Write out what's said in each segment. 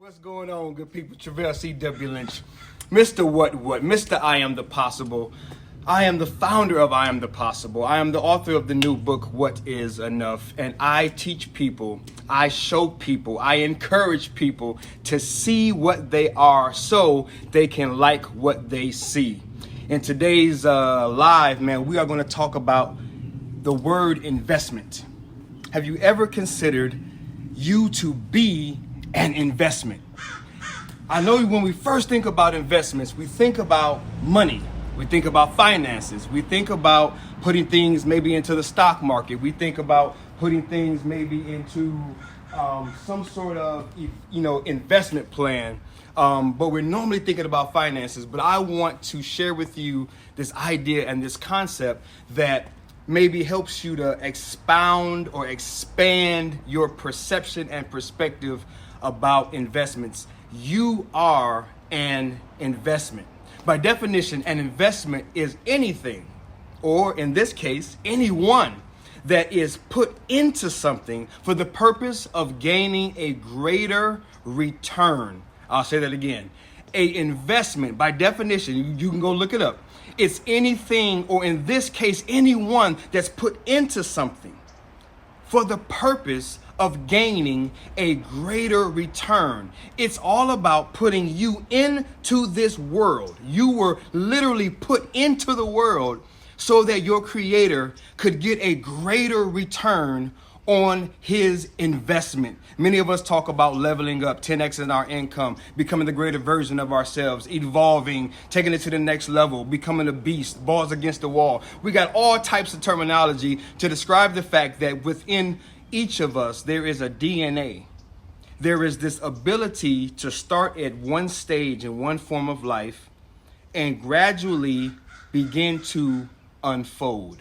What's going on, good people? Treveal C.W. Lynch, Mr. What? Mr. I Am the Possible. I am the founder of iAMthepossible. I am the author of the new book, What Is Enough? And I teach people, I show people, I encourage people to see what they are so they can like what they see. In today's live, man, we are going to talk about the word investment. Have you ever considered you to be an investment? I know when we first think about investments, we think about money. We think about finances. We think about putting things maybe into the stock market. We think about putting things maybe into some sort of, investment plan. But we're normally thinking about finances. But I want to share with you this idea and this concept that maybe helps you to expound or expand your perception and perspective about investments. You are an investment. By definition, an investment is anything, or in this case, anyone that is put into something for the purpose of gaining a greater return. I'll say that again. A investment, by definition, you can go look it up. It's anything, or in this case, anyone that's put into something for the purpose of gaining a greater return. It's all about putting you into this world. You were literally put into the world so that your creator could get a greater return on his investment. Many of us talk about leveling up, 10xing our income, becoming the greater version of ourselves, evolving, taking it to the next level, becoming a beast, balls against the wall. We got all types of terminology to describe the fact that within each of us, there is a DNA. There is this ability to start at one stage in one form of life and gradually begin to unfold.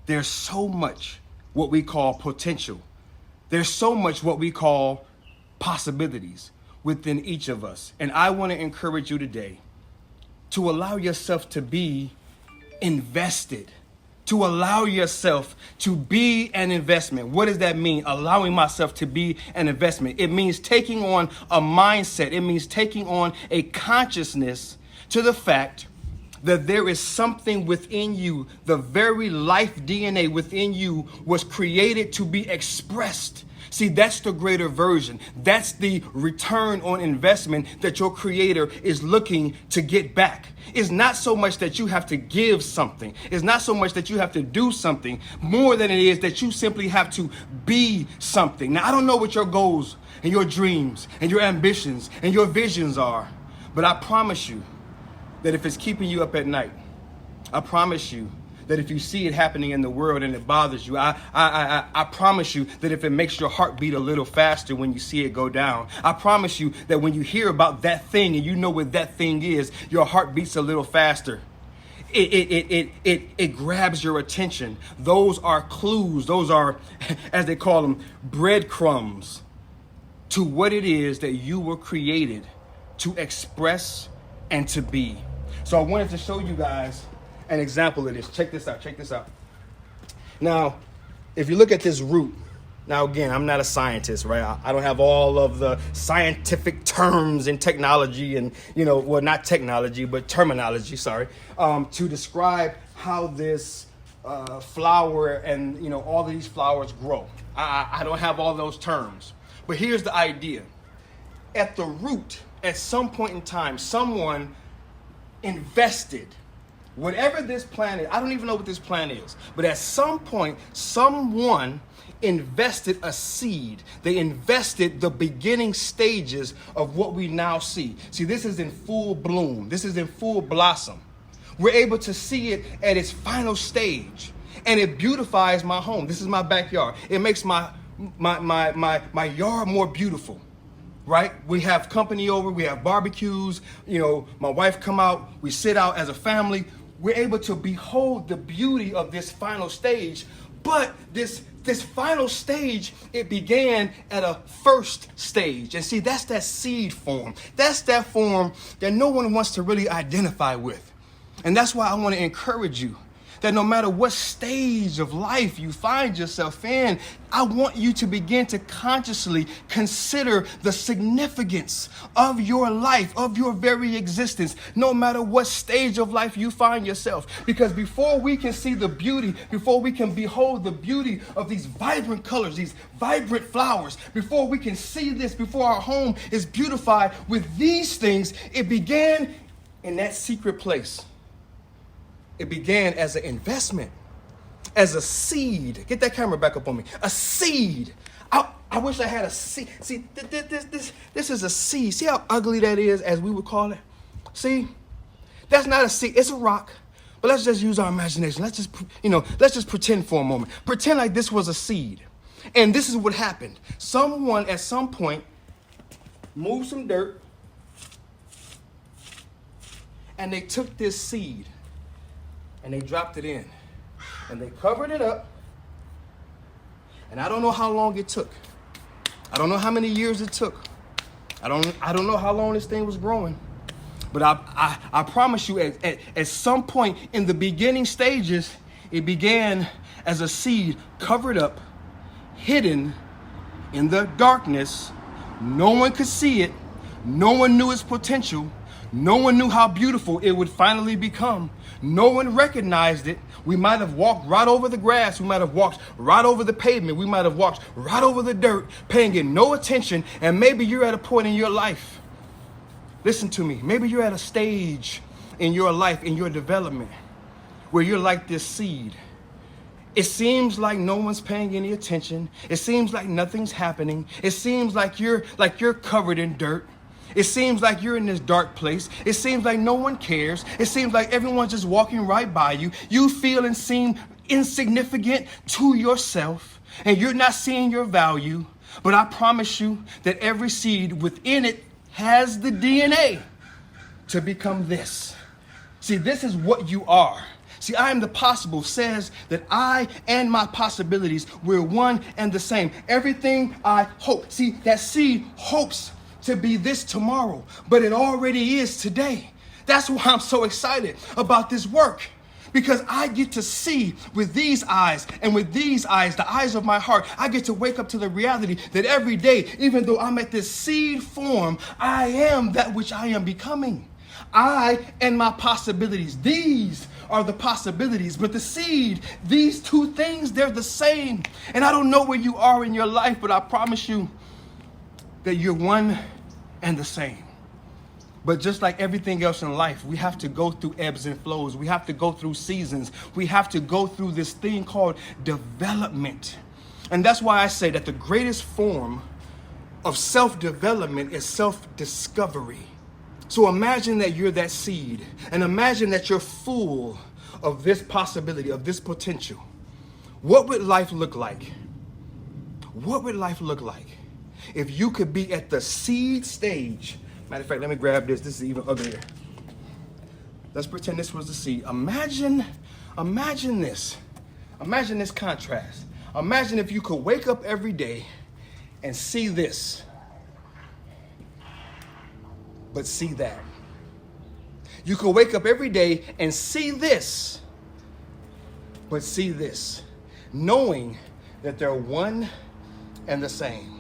There's so much what we call potential. There's so much what we call possibilities within each of us. And I want to encourage you today to allow yourself to be invested, to allow yourself to be an investment. What does that mean? Allowing myself to be an investment. It means taking on a mindset. It means taking on a consciousness to the fact that there is something within you. The very life DNA within you was created to be expressed. See, that's the greater version. That's the return on investment that your creator is looking to get back. It's not so much that you have to give something. It's not so much that you have to do something, more than it is that you simply have to be something. Now, I don't know what your goals and your dreams and your ambitions and your visions are, but I promise you that if it's keeping you up at night, I promise you that if you see it happening in the world and it bothers you, I promise you that if it makes your heart beat a little faster when you see it go down, I promise you that when you hear about that thing and you know what that thing is, your heart beats a little faster. It grabs your attention. Those are clues. Those are, as they call them, breadcrumbs to what it is that you were created to express and to be. So I wanted to show you guys an example of this. Check this out. Now, if you look at this root, now again, I'm not a scientist, right? I don't have all of the scientific terms and technology and, not technology, but terminology, to describe how this flower and, all of these flowers grow. I don't have all those terms. But here's the idea. At the root, at some point in time, someone invested whatever this plant is. I don't even know what this plant is, but at some point, someone invested a seed. They invested the beginning stages of what we now see. See, this is in full bloom. This is in full blossom. We're able to see it at its final stage, and it beautifies my home. This is my backyard. It makes my yard more beautiful. Right? We have company over, we have barbecues, my wife come out, we sit out as a family. We're able to behold the beauty of this final stage. But this final stage, it began at a first stage. And see, that's that seed form. That's that form that no one wants to really identify with. And that's why I want to encourage you that no matter what stage of life you find yourself in, I want you to begin to consciously consider the significance of your life, of your very existence, no matter what stage of life you find yourself. Because before we can see the beauty, before we can behold the beauty of these vibrant colors, these vibrant flowers, before we can see this, before our home is beautified with these things, it began in that secret place. It began as an investment, as a seed. Get that camera back up on me. A seed. I wish I had a seed. See, this is a seed. See how ugly that is, as we would call it? See, that's not a seed. It's a rock. But let's just use our imagination. Let's just pretend for a moment. Pretend like this was a seed. And this is what happened. Someone at some point moved some dirt, and they took this seed and they dropped it in, and they covered it up. And I don't know how long it took. I don't know how many years it took. I don't know how long this thing was growing. But I promise you, at some point in the beginning stages, it began as a seed covered up, hidden in the darkness. No one could see it. No one knew its potential. No one knew how beautiful it would finally become. No one recognized it. We might have walked right over the grass. We might have walked right over the pavement. We might have walked right over the dirt, paying it no attention. And maybe you're at a point in your life. Listen to me. Maybe you're at a stage in your life, in your development, where you're like this seed. It seems like no one's paying any attention. It seems like nothing's happening. It seems like you're covered in dirt. It seems like you're in this dark place. It seems like no one cares. It seems like everyone's just walking right by you. You feel and seem insignificant to yourself, and you're not seeing your value. But I promise you that every seed within it has the DNA to become this. See, this is what you are. See, I Am the Possible says that I and my possibilities, we're one and the same. Everything I hope. See, that seed hopes to be this tomorrow, but it already is today. That's why I'm so excited about this work, because I get to see with these eyes, and with these eyes, the eyes of my heart, I get to wake up to the reality that every day, even though I'm at this seed form, I am that which I am becoming. I and my possibilities, these are the possibilities, but the seed, these two things, they're the same. And I don't know where you are in your life, but I promise you that you're one and the same. But just like everything else in life, we have to go through ebbs and flows. We have to go through seasons. We have to go through this thing called development. And that's why I say that the greatest form of self-development is self-discovery. So imagine that you're that seed, and imagine that you're full of this possibility, of this potential. What would life look like? What would life look like if you could be at the seed stage? Matter of fact, let me grab this. This is even uglier. Let's pretend this was the seed. Imagine this. Imagine this contrast. Imagine if you could wake up every day and see this, but see that. You could wake up every day and see this, but see this, knowing that they're one and the same.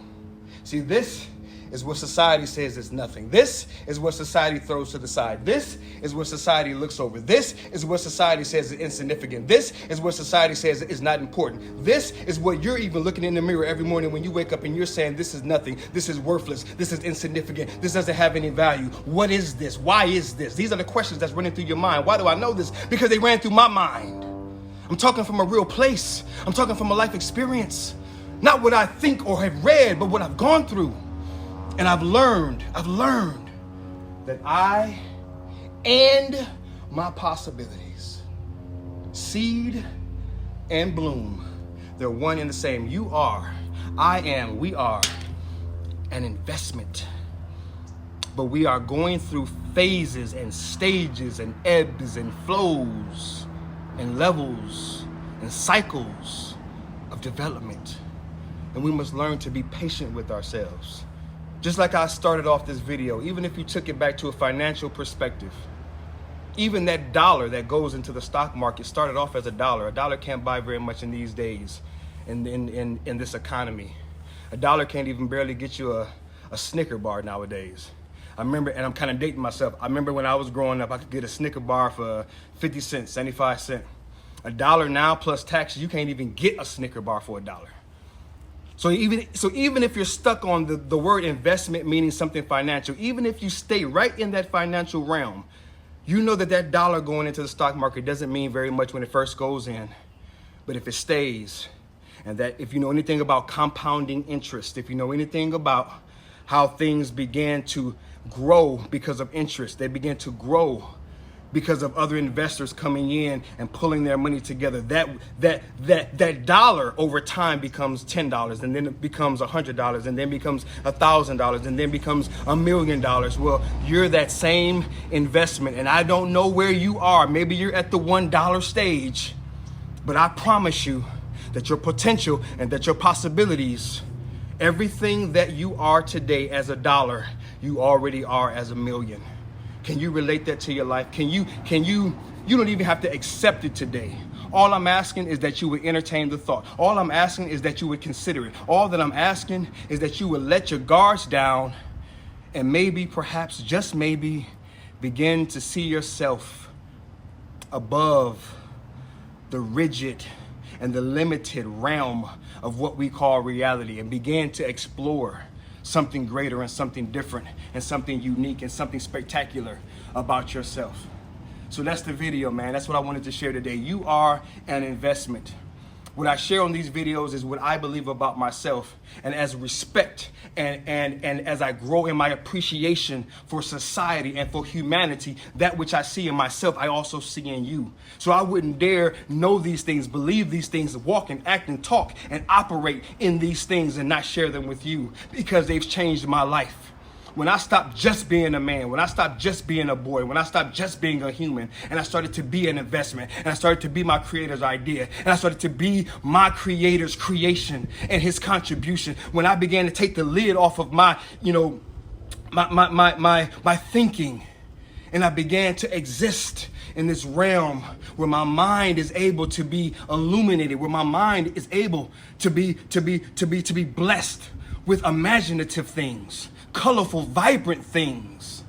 See, this is what society says is nothing. This is what society throws to the side. This is what society looks over. This is what society says is insignificant. This is what society says is not important. This is what you're even looking in the mirror every morning when you wake up and you're saying, this is nothing. This is worthless. This is insignificant. This doesn't have any value. What is this? Why is this? These are the questions that's running through your mind. Why do I know this? Because they ran through my mind. I'm talking from a real place. I'm talking from a life experience. Not what I think or have read, but what I've gone through. And I've learned that I and my possibilities, seed and bloom, they're one and the same. You are, I am, we are an investment. But we are going through phases and stages and ebbs and flows and levels and cycles of development. And we must learn to be patient with ourselves. Just like I started off this video, even if you took it back to a financial perspective, Even that dollar that goes into the stock market started off as a dollar. A dollar can't buy very much in these days, in this economy. A dollar can't even barely get you a Snicker bar nowadays. I remember, and I'm kind of dating myself, I remember when I was growing up, I could get a Snicker bar for 50 cents, 75 cents. A dollar now plus taxes, you can't even get a Snicker bar for a dollar. So even if you're stuck on the word investment meaning something financial, even if you stay right in that financial realm, you know that dollar going into the stock market doesn't mean very much when it first goes in. But if it stays, and that if you know anything about compounding interest, if you know anything about how things began to grow because of interest, they begin to grow because of other investors coming in and pulling their money together. That dollar over time becomes $10, and then it becomes $100, and then becomes $1,000, and then becomes $1 million. Well, you're that same investment, and I don't know where you are. Maybe you're at the $1 stage, but I promise you that your potential and that your possibilities, everything that you are today as a dollar, you already are as a million. Can you relate that to your life? You don't even have to accept it today. All I'm asking is that you would entertain the thought. All I'm asking is that you would consider it. All that I'm asking is that you would let your guards down and maybe, perhaps, just maybe, begin to see yourself above the rigid and the limited realm of what we call reality, and begin to explore something greater and something different and something unique and something spectacular about yourself. So that's the video, man. That's what I wanted to share today. You are an investment. What I share on these videos is what I believe about myself, and as respect and as I grow in my appreciation for society and for humanity, that which I see in myself, I also see in you. So I wouldn't dare know these things, believe these things, walk and act and talk and operate in these things and not share them with you, because they've changed my life. When I stopped just being a man, when I stopped just being a boy, when I stopped just being a human, and I started to be an investment, and I started to be my creator's idea, and I started to be my creator's creation and his contribution, when I began to take the lid off of my thinking, and I began to exist in this realm where my mind is able to be illuminated, where my mind is able to be blessed with imaginative things, colorful, vibrant things,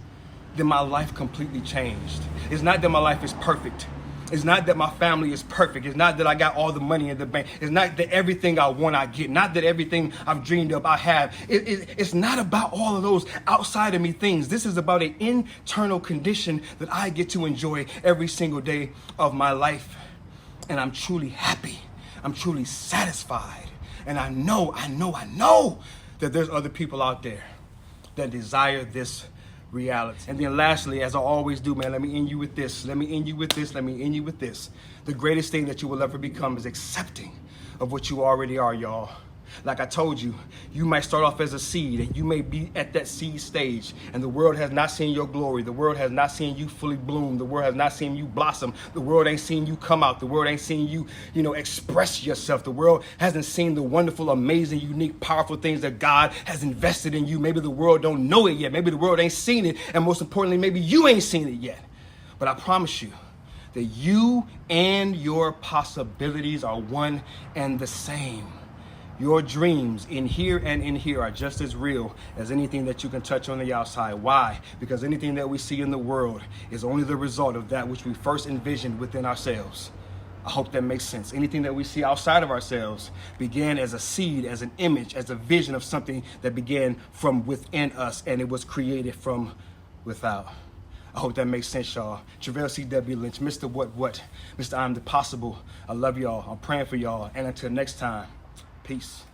then my life completely changed. It's not that my life is perfect. It's not that my family is perfect. It's not that I got all the money in the bank. It's not that everything I want I get. Not that everything I've dreamed of I have. It's not about all of those outside of me things. This is about an internal condition that I get to enjoy every single day of my life. And I'm truly happy. I'm truly satisfied. And I know that there's other people out there that desire this reality. And then lastly, as I always do, man, let me end you with this. The greatest thing that you will ever become is accepting of what you already are, y'all. Like I told you, you might start off as a seed, and you may be at that seed stage, and the world has not seen your glory. The world has not seen you fully bloom. The world has not seen you blossom. The world ain't seen you come out. The world ain't seen you, express yourself. The world hasn't seen the wonderful, amazing, unique, powerful things that God has invested in you. Maybe the world don't know it yet. Maybe the world ain't seen it, and most importantly, maybe you ain't seen it yet. But I promise you that you and your possibilities are one and the same. Your dreams in here and in here are just as real as anything that you can touch on the outside. Why? Because anything that we see in the world is only the result of that which we first envisioned within ourselves. I hope that makes sense. Anything that we see outside of ourselves began as a seed, as an image, as a vision of something that began from within us, and it was created from without. I hope that makes sense, y'all. Treveal C.W. Lynch, Mr. What, Mr. iAMthepossible. I love y'all. I'm praying for y'all. And until next time, peace.